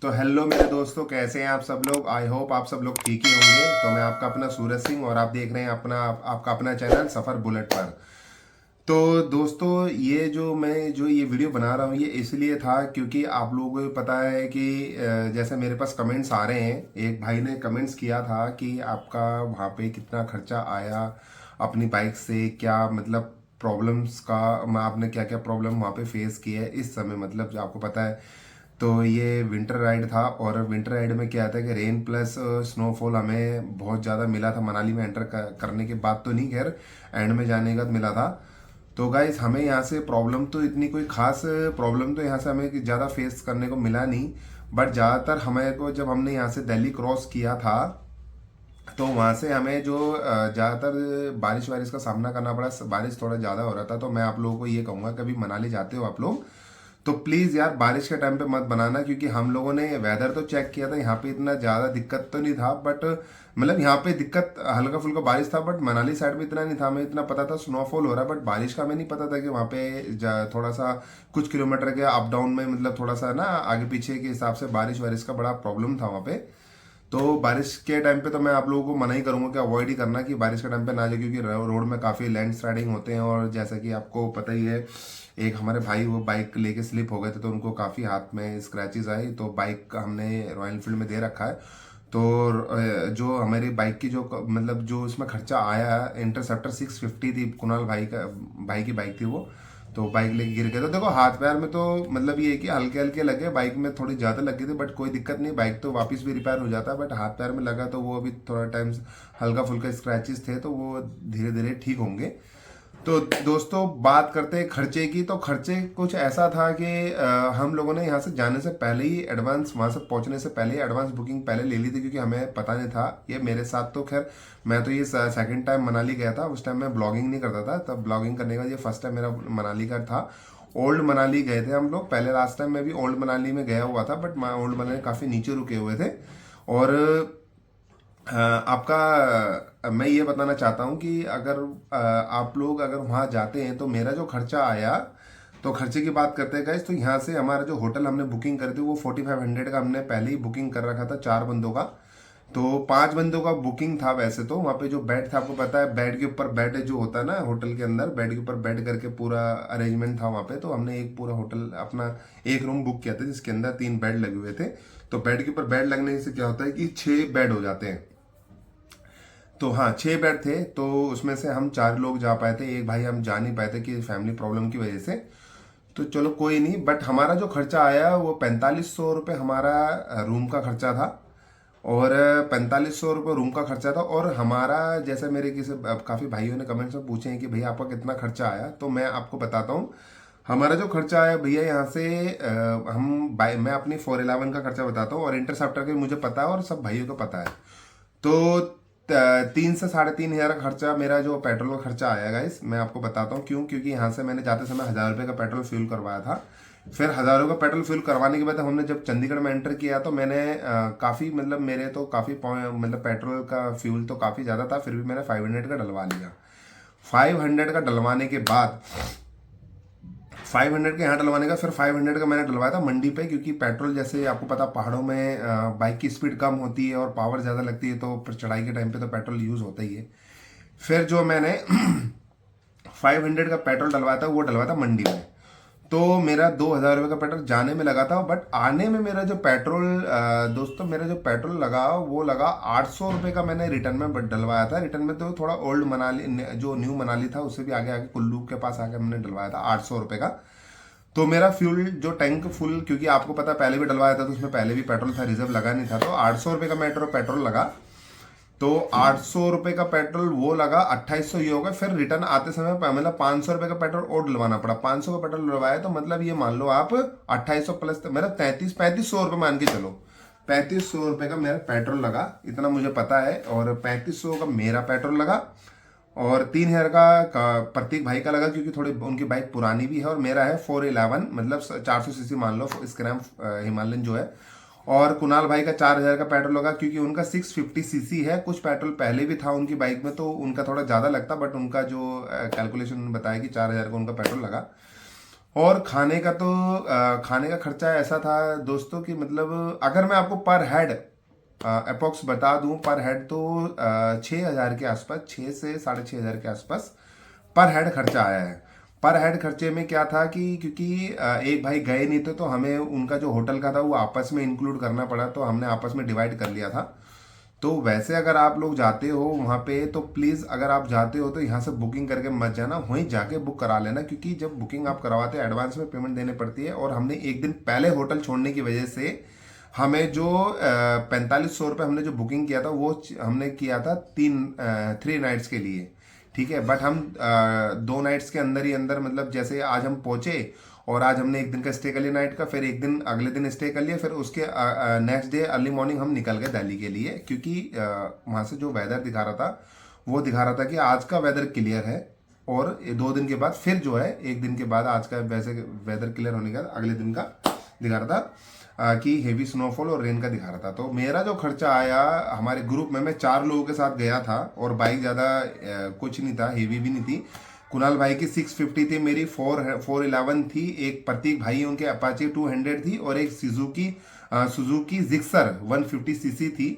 तो हेलो मेरे दोस्तों, कैसे हैं आप सब लोग। आई होप आप सब लोग ठीक ही होंगे। तो मैं आपका अपना सूरज सिंह और आप देख रहे हैं आपका अपना चैनल सफ़र बुलेट पर। तो दोस्तों, ये वीडियो बना रहा हूँ ये इसलिए था क्योंकि आप लोगों को पता है कि जैसे मेरे पास कमेंट्स आ रहे हैं। एक भाई ने कमेंट्स किया था कि आपका वहाँ पे कितना खर्चा आया अपनी बाइक से, क्या मतलब प्रॉब्लम्स का, आपने क्या क्या प्रॉब्लम वहाँ पे फेस किया है इस समय, मतलब जो आपको पता है। तो ये विंटर राइड था और विंटर राइड में क्या था कि रेन प्लस स्नोफॉल हमें बहुत ज़्यादा मिला था। मनाली में एंटर करने के बाद तो नहीं, खैर एंड में जाने के बाद मिला था। तो गाइस, हमें यहाँ से प्रॉब्लम तो इतनी कोई खास प्रॉब्लम तो यहाँ से हमें ज़्यादा फेस करने को मिला नहीं। बट ज़्यादातर हमें को जब हमने यहाँ से दिल्ली क्रॉस किया था तो वहाँ से हमें जो ज़्यादातर बारिश वारिश का सामना करना पड़ा। बारिश थोड़ा ज़्यादा हो रहा था। तो मैं आप लोगों को ये कहूँगा, कभी मनाली जाते हो आप लोग तो प्लीज़ यार बारिश के टाइम पे मत बनाना, क्योंकि हम लोगों ने वेदर तो चेक किया था, यहाँ पे इतना ज़्यादा दिक्कत तो नहीं था। बट मतलब यहाँ पे दिक्कत हल्का फुल्का बारिश था, बट मनाली साइड में इतना नहीं था। हमें इतना पता था स्नोफॉल हो रहा है, बट बारिश का हमें नहीं पता था कि वहाँ पे थोड़ा सा कुछ किलोमीटर के अप डाउन में, मतलब थोड़ा सा ना आगे पीछे के हिसाब से बारिश वारिश का बड़ा प्रॉब्लम था वहाँ पे। तो बारिश के टाइम पे तो मैं आप लोगों को मना ही करूंगा कि अवॉइड ही करना कि बारिश के टाइम पे ना जाए, क्योंकि रोड में काफ़ी लैंड स्लाइडिंग होते हैं। और जैसा कि आपको पता ही है, एक हमारे भाई वो बाइक लेके स्लिप हो गए थे तो उनको काफ़ी हाथ में स्क्रैचेस आई। तो बाइक हमने रॉयल एनफील्ड में दे रखा है। तो जो हमारी बाइक की जो मतलब जो इसमें खर्चा आया, इंटरसेप्टर 650 थी, कुणाल भाई की बाइक थी वो। तो बाइक लेके गिर गए। तो देखो हाथ पैर में तो मतलब ये है कि हल्के हल्के लगे, बाइक में थोड़ी ज़्यादा लगी थी, बट कोई दिक्कत नहीं, बाइक तो वापस भी रिपेयर हो जाता है। बट हाथ पैर में लगा तो वो अभी थोड़ा टाइम हल्का फुल्का स्क्रैचेस थे, तो वो धीरे धीरे ठीक होंगे। तो दोस्तों, बात करते हैं खर्चे की। तो खर्चे कुछ ऐसा था कि हम लोगों ने यहाँ से जाने से पहले ही एडवांस, वहाँ से पहुँचने से पहले ही एडवांस बुकिंग पहले ले ली थी, क्योंकि हमें पता नहीं था। ये मेरे साथ तो खैर, मैं तो ये सेकंड टाइम मनाली गया था। उस टाइम मैं ब्लॉगिंग नहीं करता था, तब ब्लॉगिंग करने का ये फर्स्ट टाइम मेरा मनाली का था। ओल्ड मनाली गए थे हम लोग पहले, लास्ट टाइम मैं भी ओल्ड मनाली में गया हुआ था, बट ओल्ड मनाली काफ़ी नीचे रुके हुए थे। और मैं ये बताना चाहता हूँ कि अगर आप लोग अगर वहाँ जाते हैं तो मेरा जो खर्चा आया, तो खर्चे की बात करते हैं गाइस। तो यहाँ से हमारा जो होटल हमने बुकिंग करी थी वो 4500 का हमने पहले ही बुकिंग कर रखा था, 4 बंदों का। तो 5 बंदों का बुकिंग था। वैसे तो वहाँ पे जो बेड था, आपको पता है बेड के ऊपर बेड जो होता है ना होटल के अंदर, बेड के ऊपर बेड करके पूरा अरेंजमेंट था वहाँ पे। तो हमने एक पूरा होटल अपना एक रूम बुक किया था जिसके अंदर 3 बेड लगे हुए थे। तो बेड के ऊपर बेड लगने से क्या होता है कि 6 बेड हो जाते हैं। तो हाँ, 6 बेड थे, तो उसमें से हम 4 लोग जा पाए थे। एक भाई हम जा नहीं पाए थे कि फैमिली प्रॉब्लम की वजह से। तो चलो कोई नहीं, बट हमारा जो खर्चा आया वो 4500 रुपये हमारा रूम का खर्चा था। और 4500 रुपये रूम का खर्चा था। और हमारा जैसे मेरे किसी काफ़ी भाइयों ने कमेंट्स में पूछे हैं कि भैया आपका कितना खर्चा आया, तो मैं आपको बताता हूँ। हमारा जो खर्चा आया भैया यहाँ से मैं अपनी 411 का खर्चा बताता हूँ, और इंटरसेप्टर का भी मुझे पता है और सब भाइयों को पता है। तो 3 से 3.5 हज़ार का खर्चा मेरा जो पेट्रोल का खर्चा आया गाइस, मैं आपको बताता हूँ क्यों। क्योंकि यहाँ से मैंने जाते समय 1000 रुपये का पेट्रोल फ्यूल करवाया था। फिर हज़ारों का पेट्रोल फ्यूल करवाने के बाद हमने जब चंडीगढ़ में एंटर किया तो मैंने काफ़ी मतलब मेरे तो काफ़ी मतलब पेट्रोल का फ्यूल तो काफ़ी ज़्यादा था, फिर भी मैंने 500 का डलवा लिया। 500 का डलवाने के बाद 500 के यहाँ डलवाने का, फिर 500 का मैंने डलवाया था मंडी पे, क्योंकि पेट्रोल जैसे आपको पता पहाड़ों में बाइक की स्पीड कम होती है और पावर ज़्यादा लगती है, तो फिर चढ़ाई के टाइम पे तो पेट्रोल यूज़ होता ही है। फिर जो मैंने 500 का पेट्रोल डलवाया था वो डलवाया था मंडी में। तो मेरा 2000 रुपये का पेट्रोल जाने में लगा था, बट आने में मेरा जो पेट्रोल दोस्तों मेरा जो पेट्रोल लगा वो लगा 800 रुपये का। मैंने रिटर्न में डलवाया था। रिटर्न में तो थोड़ा ओल्ड मनाली जो न्यू मनाली था उससे भी आगे आगे कुल्लू के पास आके हमने डलवाया था 800 रुपये का। तो मेरा फ्यूल जो टैंक फुल, क्योंकि आपको पता पहले भी डलवाया था तो उसमें पहले भी पेट्रोल था, रिजर्व लगा नहीं था, तो 800 रुपये का पेट्रोल लगा। तो 800 रुपये का पेट्रोल वो लगा, 2800 ये हो गया। फिर रिटर्न आते समय मतलब 500 रुपये का पेट्रोल और डलवाना पड़ा। 500 का पेट्रोल डलवाया तो मतलब ये मान लो आप 2800 प्लस मेरा 3500 रुपये मान के चलो। 3500 रुपये का मेरा पेट्रोल लगा, इतना मुझे पता है। और 3500 का मेरा पेट्रोल लगा, और 3000 का प्रतीक भाई का लगा, क्योंकि थोड़ी उनकी बाइक पुरानी भी है। और मेरा है 411 मतलब 400 सीसी मान लो, स्क्रैम हिमालयन जो है। और कुणाल भाई का 4000 का पेट्रोल लगा, क्योंकि उनका 650 सीसी है। कुछ पेट्रोल पहले भी था उनकी बाइक में तो उनका थोड़ा ज़्यादा लगता, बट उनका जो कैलकुलेशन बताया कि 4000 का उनका पेट्रोल लगा। और खाने का तो खाने का खर्चा ऐसा था दोस्तों कि मतलब अगर मैं आपको पर हेड अप्रोक्स बता दूं, पर हेड तो 6,000 के आसपास, 6 से 6,500 के आसपास पर हेड खर्चा आया है। पर हेड खर्चे में क्या था कि क्योंकि एक भाई गए नहीं थे तो हमें उनका जो होटल का था वो आपस में इंक्लूड करना पड़ा, तो हमने आपस में डिवाइड कर लिया था। तो वैसे अगर आप लोग जाते हो वहाँ पे तो प्लीज़ अगर आप जाते हो तो यहाँ से बुकिंग करके मत जाना, वहीं जाके बुक करा लेना, क्योंकि जब बुकिंग आप करवाते हैं एडवांस में पेमेंट देनी पड़ती है। और हमने एक दिन पहले होटल छोड़ने की वजह से हमें जो 4500 रुपये हमने जो बुकिंग किया था वो हमने किया था 3 नाइट्स के लिए, ठीक है। बट हम 2 नाइट्स के अंदर ही अंदर, मतलब जैसे आज हम पहुंचे और आज हमने एक दिन का स्टे कर लिया नाइट का, फिर एक दिन अगले दिन स्टे कर लिया, फिर उसके नेक्स्ट डे अर्ली मॉर्निंग हम निकल गए दिल्ली के लिए, क्योंकि वहाँ से जो वेदर दिखा रहा था वो दिखा रहा था कि आज का वेदर क्लियर है, और 2 दिन के बाद फिर जो है, एक दिन के बाद आज का वैसे वेदर क्लियर होने के बाद अगले दिन का दिखा रहा था कि हेवी स्नोफॉल और रेन का दिखा रहा था। तो मेरा जो खर्चा आया हमारे ग्रुप में, मैं 4 लोगों के साथ गया था और बाइक ज़्यादा कुछ नहीं था, हेवी भी नहीं थी। कुणाल भाई की 650 थी, मेरी 411 थी, एक प्रतीक भाई उनके अपाचे 200 थी, और एक सुजुकी जिक्सर 150 cc थी।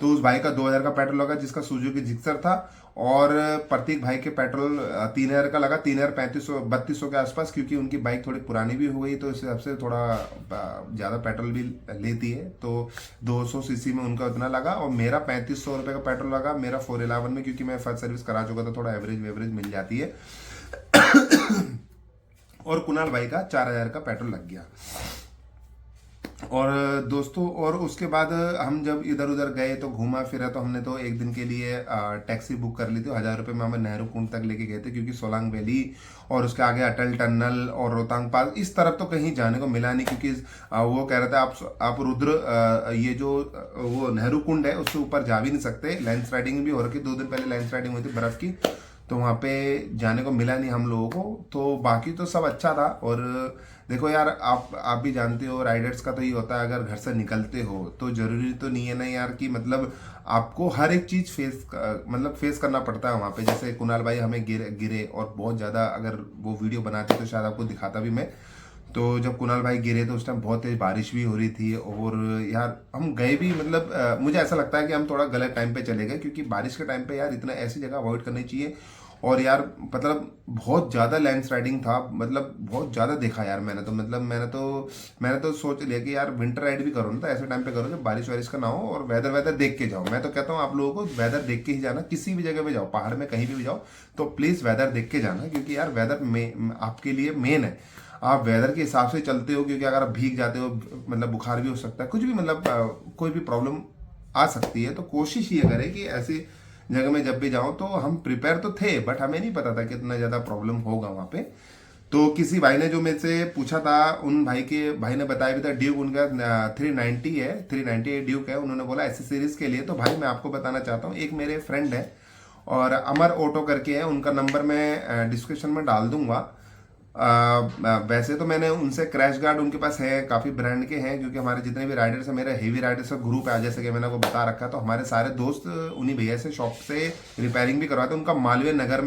तो उस भाई का 2,000 का पेट्रोल लगा जिसका सुजुकी जिक्सर था, और प्रतीक भाई के पेट्रोल 3,000 का लगा, 3,000 3200 के आसपास, क्योंकि उनकी बाइक थोड़ी पुरानी भी हो गई तो इस हिसाब से थोड़ा ज़्यादा पेट्रोल भी लेती है, तो 200 cc में उनका उतना लगा। और मेरा 3,500 रुपये का पेट्रोल लगा मेरा 411 में, क्योंकि मैं फर्स्ट सर्विस करा चुका था, थोड़ा एवरेज वेवरेज मिल जाती है। और कुणाल भाई का 4,000 का पेट्रोल लग गया। और दोस्तों, और उसके बाद हम जब इधर उधर गए तो घूमा फिरा, तो हमने तो एक दिन के लिए टैक्सी बुक कर ली थी, 1,000 रुपये में हमें नेहरू कुंड तक लेके गए थे, क्योंकि सोलांग वैली और उसके आगे अटल टनल और रोहतांग पास इस तरफ तो कहीं जाने को मिला नहीं, क्योंकि वो कह रहे थे आप रुद्र ये जो वो नेहरू कुंड है उससे ऊपर जा भी नहीं सकते, लैंड स्लाइडिंग भी हो रखी, 2 दिन पहले लैंड स्लाइडिंग हुई थी बर्फ़ की, तो वहाँ पे जाने को मिला नहीं हम लोगों को। तो बाकी तो सब अच्छा था। और देखो यार, आप भी जानते हो राइडर्स का तो ये होता है, अगर घर से निकलते हो तो जरूरी तो नहीं है ना यार कि मतलब आपको हर एक चीज़ फेस करना पड़ता है वहाँ पे। जैसे कुणाल भाई हमें गिरे और बहुत ज़्यादा, अगर वो वीडियो बनाते तो शायद आपको दिखाता भी मैं। तो जब कुणाल भाई गिरे तो उस टाइम बहुत तेज बारिश भी हो रही थी, और यार हम गए भी, मतलब मुझे ऐसा लगता है कि हम थोड़ा गलत टाइम पे चले गए, क्योंकि बारिश के टाइम पे यार इतना ऐसी जगह अवॉइड करनी चाहिए। और यार मतलब बहुत ज़्यादा लैंड स्लाइडिंग था, मतलब बहुत ज़्यादा देखा यार मैंने तो, मतलब मैंने तो सोच लिया कि यार विंटर राइड भी करो ना तो ऐसे टाइम पे करो जब बारिश वारिश का ना हो, और वेदर देख के जाओ। मैं तो कहता हूँ आप लोगों को वेदर देख के ही जाना, किसी भी जगह पे जाओ, पहाड़ में कहीं भी जाओ तो प्लीज़ वेदर देख के जाना, क्योंकि यार वेदर में आपके लिए मेन है। आप वेदर के हिसाब से चलते हो, क्योंकि अगर आप भीग जाते हो, मतलब बुखार भी हो सकता है, कुछ भी, मतलब कोई भी प्रॉब्लम आ सकती है। तो कोशिश ये करें कि ऐसी जगह में जब भी जाओ तो हम प्रिपेयर तो थे, बट हमें नहीं पता था कितना ज़्यादा प्रॉब्लम होगा वहाँ पे। तो किसी भाई ने जो मेरे से पूछा था, उन भाई ने बताया भी था, ड्यूक उनका 390 है, 390 ड्यूक है। उन्होंने बोला एसेसरीज के लिए। तो भाई मैं आपको बताना चाहता हूँ, एक मेरे फ्रेंड है और अमर ऑटो करके है, उनका नंबर मैं डिस्क्रिप्शन में डाल दूंगा। वैसे तो मैंने उनसे क्रैश गार्ड उनके पास है, काफ़ी ब्रांड के हैं, क्योंकि हमारे जितने भी राइडर्स हैं, मेरे हेवी राइडर्स का ग्रुप है, जैसे कि मैंने को बता रखा, तो हमारे सारे दोस्त उन्हीं भैया से शॉप से रिपेयरिंग भी करवाते हैं। उनका मालवीय नगर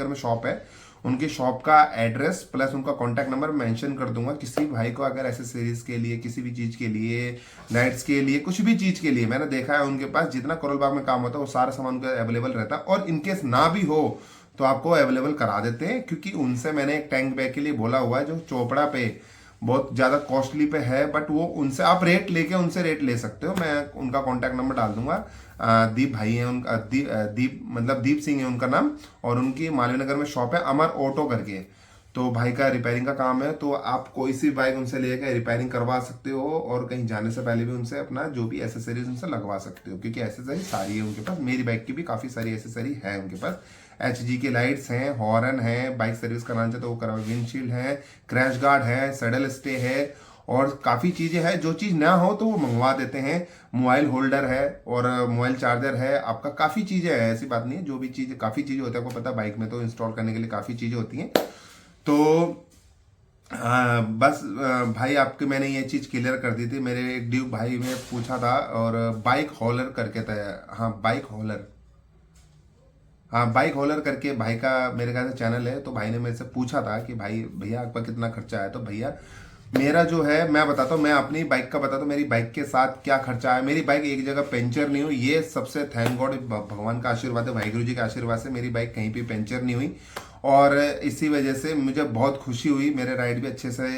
में शॉप है। उनकी शॉप का एड्रेस प्लस उनका कॉन्टैक्ट नंबर मेंशन कर दूंगा। किसी भाई को अगर एसेसरीज के लिए, किसी भी चीज़ के लिए, लाइट्स के लिए, कुछ भी चीज़ के लिए, मैंने देखा है उनके पास जितना कोरल बाग में काम होता है वो सारा सामान उनका अवेलेबल रहता है। और इनकेस ना भी हो तो आपको अवेलेबल करा देते हैं, क्योंकि उनसे मैंने एक टैंक बैग के लिए बोला हुआ है जो चोपड़ा पे बहुत ज़्यादा कॉस्टली पे है, बट वो उनसे आप उनसे रेट ले सकते हो। मैं उनका कॉन्टैक्ट नंबर डाल दूंगा। दीप भाई हैं उनका, दीप सिंह है उनका नाम, और उनकी मालवीय नगर में शॉप है, अमर ऑटो करके। तो भाई का रिपेयरिंग का काम है, तो आप कोई सी बाइक उनसे लेकर रिपेयरिंग करवा सकते हो, और कहीं जाने से पहले भी उनसे अपना जो भी एसेसरीज उनसे लगवा सकते हो, क्योंकि एसेसरी सारी है उनके पास। मेरी बाइक की भी काफ़ी सारी एसेसरी है उनके पास। HG की लाइट्स हैं, हॉर्न है, बाइक सर्विस कराना चाहते तो वो करवा, विंडशील्ड है, क्रैश गार्ड है, सैडल स्टे है, और काफ़ी चीज़ें हैं। जो चीज़ ना हो तो वो मंगवा देते हैं। मोबाइल होल्डर है और मोबाइल चार्जर है आपका, काफ़ी चीज़ें हैं, ऐसी बात नहीं है। जो भी चीज़, काफ़ी चीज़ें होती है, आपको पता, बाइक में तो इंस्टॉल करने के लिए काफ़ी चीज़ें होती हैं। तो बस भाई आपके मैंने ये चीज़ क्लियर कर दी थी। मेरे एक ड्यूक भाई ने पूछा था, और बाइक हॉलर करके था, हाँ बाइक हॉलर, हाँ, बाइक हॉलर करके भाई का मेरे ख्याल से चैनल है। तो भाई ने मेरे से पूछा था कि भाई भैया आपका कितना खर्चा आया। तो भैया मेरा जो है मैं बताता हूँ, मैं अपनी बाइक का बताता हूँ मेरी बाइक के साथ क्या खर्चा आया। मेरी बाइक एक जगह पंचर नहीं हुई, ये सबसे थैंक गॉड, भगवान का आशीर्वाद है, वाहिगुरु जी के आशीर्वाद से मेरी बाइक कहीं भी पंचर नहीं हुई। और इसी वजह से मुझे बहुत खुशी हुई, मेरे राइड भी अच्छे से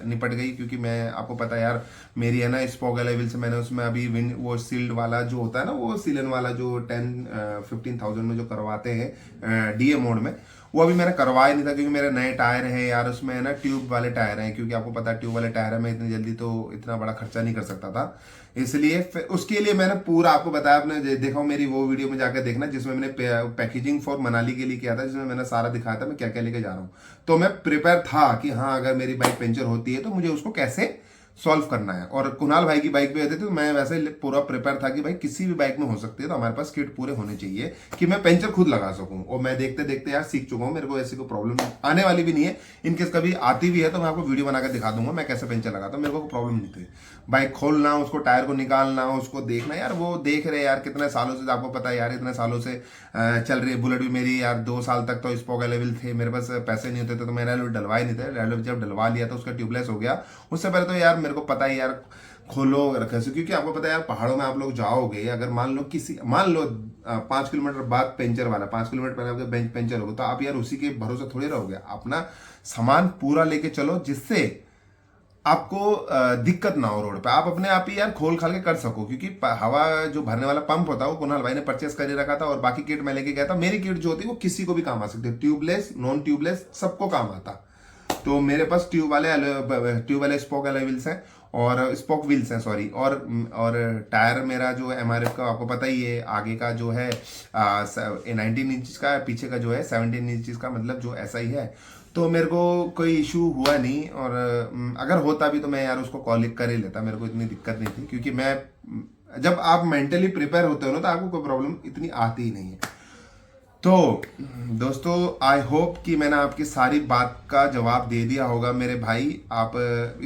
निपट गई। क्योंकि मैं आपको पता है यार, मेरी है ना स्पोक लेवल से मैंने उसमें अभी विंड वो सील्ड वाला जो होता है ना, वो सीलन वाला जो 10-15,000 में जो करवाते हैं डीए मोड में, वो अभी मैंने करवाया नहीं था। क्योंकि मेरे नए टायर हैं यार, उसमें है ना ट्यूब वाले टायर हैं। क्योंकि आपको पता है ट्यूब वाले टायर में इतनी जल्दी तो इतना बड़ा खर्चा नहीं कर सकता था। इसलिए उसके लिए मैंने पूरा आपको बताया, आपने देखा हो मेरी वो वीडियो में जाकर देखना, जिसमें मैंने पैकेजिंग फॉर मनाली के लिए किया था, जिसमें मैंने सारा दिखाया था मैं क्या क्या लेके जा रहा हूँ। तो मैं प्रिपेयर था कि हाँ अगर मेरी बाइक पंचर होती है तो मुझे उसको कैसे सॉल्व करना है। और कुणाल भाई की बाइक पे होती थी तो मैं वैसे पूरा प्रिपेयर था कि भाई किसी भी बाइक में हो सकती है तो हमारे पास किट पूरे होने चाहिए कि मैं पंचर खुद लगा सकूं। और मैं देखते देखते यार सीख चुका हूं, मेरे को ऐसी कोई प्रॉब्लम आने वाली भी नहीं है। इनकेस कभी आती भी है तो मैं आपको वीडियो बनाकर दिखा दूंगा मैं कैसे पंचर लगाता हूं, मेरे को प्रॉब्लम नहीं थी। बाइक खोलना, उसको टायर को निकालना, उसको देखना, यार वो देख रहे यार कितने सालों से, आपको पता है यार इतने सालों से चल रही है बुलेट भी मेरी यार। 2 साल तक तो स्पोक लेवल थे, मेरे पास पैसे नहीं होते थे तो मैंने रेलवे डलवा ही नहीं थे। रेलवे जब डलवा लिया तो उसका ट्यूबलेस हो गया। उससे पहले तो यार मेरे को पता है यार खोलो रखे से, क्योंकि आपको पता है यार पहाड़ों में आप लोग जाओगे, अगर मान लो 5 किलोमीटर बाद पेंचर वाला, 5 किलोमीटर पहले आपके बेंच पेंचर होगा तो आप यार उसी के भरोसे थोड़ी रहोगे। अपना सामान पूरा लेके चलो जिससे आपको दिक्कत ना हो रोड पे, आप अपने आप ही यार खोल खाल के कर सको। क्योंकि हवा जो भरने वाला पंप होता है वो कुणाल भाई ने परचेस कर रखा था। और बाकी किट मैं लेके गया था। मेरी किट जो होती है वो किसी को भी काम आ सकती है, ट्यूबलेस नॉन ट्यूबलेस सबको काम आता। तो मेरे पास ट्यूब वाले स्पोक व्हील्स हैं, और स्पोक व्हील्स हैं सॉरी। और टायर मेरा जो एमआरएफ का आपको पता ही है, आगे का जो है 19 इंच का, पीछे का जो है 17 इंच का, मतलब जो ऐसा ही है। तो मेरे को कोई इशू हुआ नहीं। और अगर होता भी तो मैं यार उसको कॉल कर ही लेता, मेरे को इतनी दिक्कत नहीं थी। क्योंकि मैं जब आप मेंटली प्रिपेयर होते हो ना तो आपको कोई प्रॉब्लम इतनी आती ही नहीं है। तो दोस्तों आई होप कि मैंने आपकी सारी बात का जवाब दे दिया होगा मेरे भाई। आप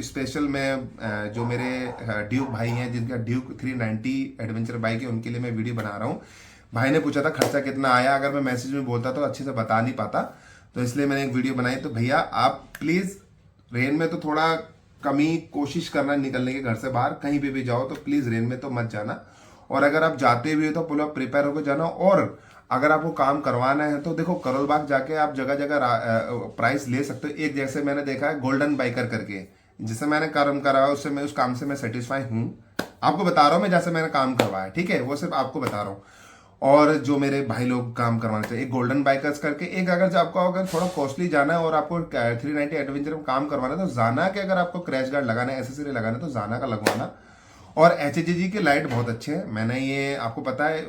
स्पेशल में जो मेरे ड्यूक भाई हैं जिनका ड्यूक 390 एडवेंचर बाइक है उनके लिए मैं वीडियो बना रहा हूँ। भाई ने पूछा था खर्चा कितना आया, अगर मैं मैसेज में बोलता तो अच्छे से बता नहीं पाता, तो इसलिए मैंने एक वीडियो बनाई। तो भैया आप प्लीज़ रेन में तो थोड़ा कमी कोशिश करना निकलने के घर से बाहर, कहीं भी जाओ तो प्लीज़ रेन में तो मत जाना। और अगर आप जाते भी हो तो पूरा प्रिपेयर होकर जाना। और अगर आपको काम करवाना है तो देखो करोल बाग जाके आप जगह जगह प्राइस ले सकते हो। एक जैसे मैंने देखा है गोल्डन बाइकर करके, जिससे मैंने काम करवाया उससे मैं उस काम से मैं सेटिस्फाई हूँ। आपको बता रहा हूँ मैं जैसे मैंने काम करवाया, ठीक है, वो सिर्फ आपको बता रहा हूँ। और जो मेरे भाई लोग काम करवाना चाहिए, एक गोल्डन बाइकर्स करके, एक अगर आपको अगर थोड़ा कॉस्टली जाना है और आपको 390 एडवेंचर में काम करवाना है तो जाना के, अगर आपको क्रैश गार्ड लगाना है, एसेसरी लगाना है तो जाना का लगवाना। और HJG के लाइट बहुत अच्छे हैं, मैंने ये आपको पता है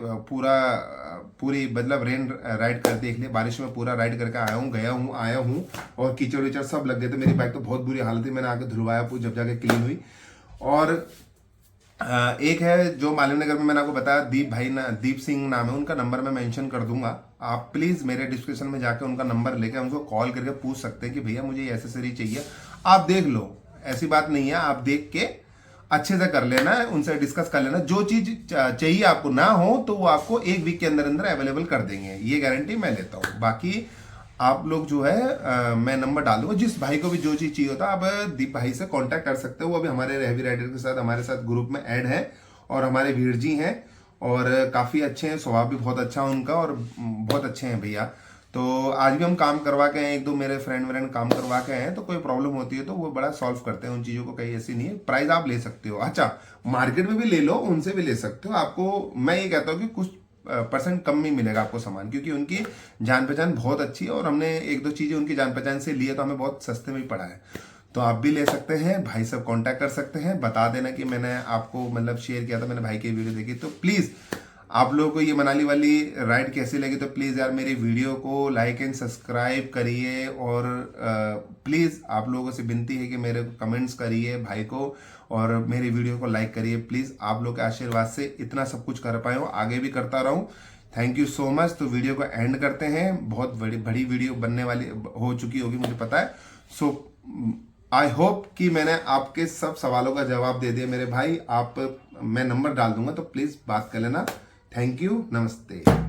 पूरी मतलब रेन राइड कर देख लिया, बारिश में पूरा राइड करके आया हूँ, गया हूँ, आया हूँ। और कीचड़ विचड़ सब लग गए थे, मेरी बाइक तो बहुत बुरी हालत थी, मैंने आके धुलवाया जब जाके क्लीन हुई। और एक है जो मालूम नगर में मैंने आपको बताया, दीप सिंह नाम है उनका, नंबर मैं मेंशन कर दूंगा। आप प्लीज़ मेरे डिस्क्रिप्शन में जाकर उनका नंबर लेकर उनको कॉल करके पूछ सकते हैं कि भैया मुझे ये एसेसरी चाहिए। आप देख लो, ऐसी बात नहीं है, आप देख के अच्छे से कर लेना, उनसे डिस्कस कर लेना। जो चीज़ चाहिए आपको ना हो तो वो आपको 1 वीक के अंदर अंदर अवेलेबल कर देंगे, ये गारंटी मैं लेता हूँ। बाकी आप लोग जो है मैं नंबर डाल दूंगा, जिस भाई को भी जो चीज़ चाहिए होता है आप दीप भाई से कांटेक्ट कर सकते हो। वो अभी हमारे हैवी राइडर के साथ हमारे साथ ग्रुप में ऐड है, और हमारे वीर जी हैं, और काफ़ी अच्छे हैं, स्वभाव भी बहुत अच्छा है उनका, और बहुत अच्छे हैं भैया। तो आज भी हम काम करवा के हैं, 1-2 मेरे फ्रेंड काम करवा के हैं, तो कोई प्रॉब्लम होती है तो वो बड़ा सॉल्व करते हैं उन चीज़ों को, कहीं ऐसी नहीं है। प्राइस आप ले सकते हो, अच्छा मार्केट में भी ले लो, उनसे भी ले सकते हो। आपको मैं ये कहता हूँ कि कुछ % कम ही मिलेगा आपको सामान, क्योंकि उनकी जान पहचान बहुत अच्छी है, और हमने 1-2 चीज़ें उनकी जान पहचान से लिए तो हमें बहुत सस्ते में ही पड़ा है। तो आप भी ले सकते हैं, भाई सब कांटेक्ट कर सकते हैं, बता देना कि मैंने आपको मतलब शेयर किया था, मैंने भाई की वीडियो देखी। तो प्लीज़ आप लोगों को ये मनाली वाली राइड कैसी लगी तो प्लीज़ यार मेरी वीडियो को लाइक एंड सब्सक्राइब करिए। और प्लीज़ आप लोगों से विनती है कि मेरे को कमेंट्स करिए भाई को, और मेरी वीडियो को लाइक करिए प्लीज़। आप लोग के आशीर्वाद से इतना सब कुछ कर पाए हो, आगे भी करता रहूँ। Thank you so much. तो वीडियो को एंड करते हैं, बहुत बड़ी वीडियो बनने वाली हो चुकी होगी मुझे पता है। सो आई होप कि मैंने आपके सब सवालों का जवाब दे दिया मेरे भाई। मैं नंबर डाल दूंगा तो प्लीज़ बात कर लेना। थैंक यू, नमस्ते।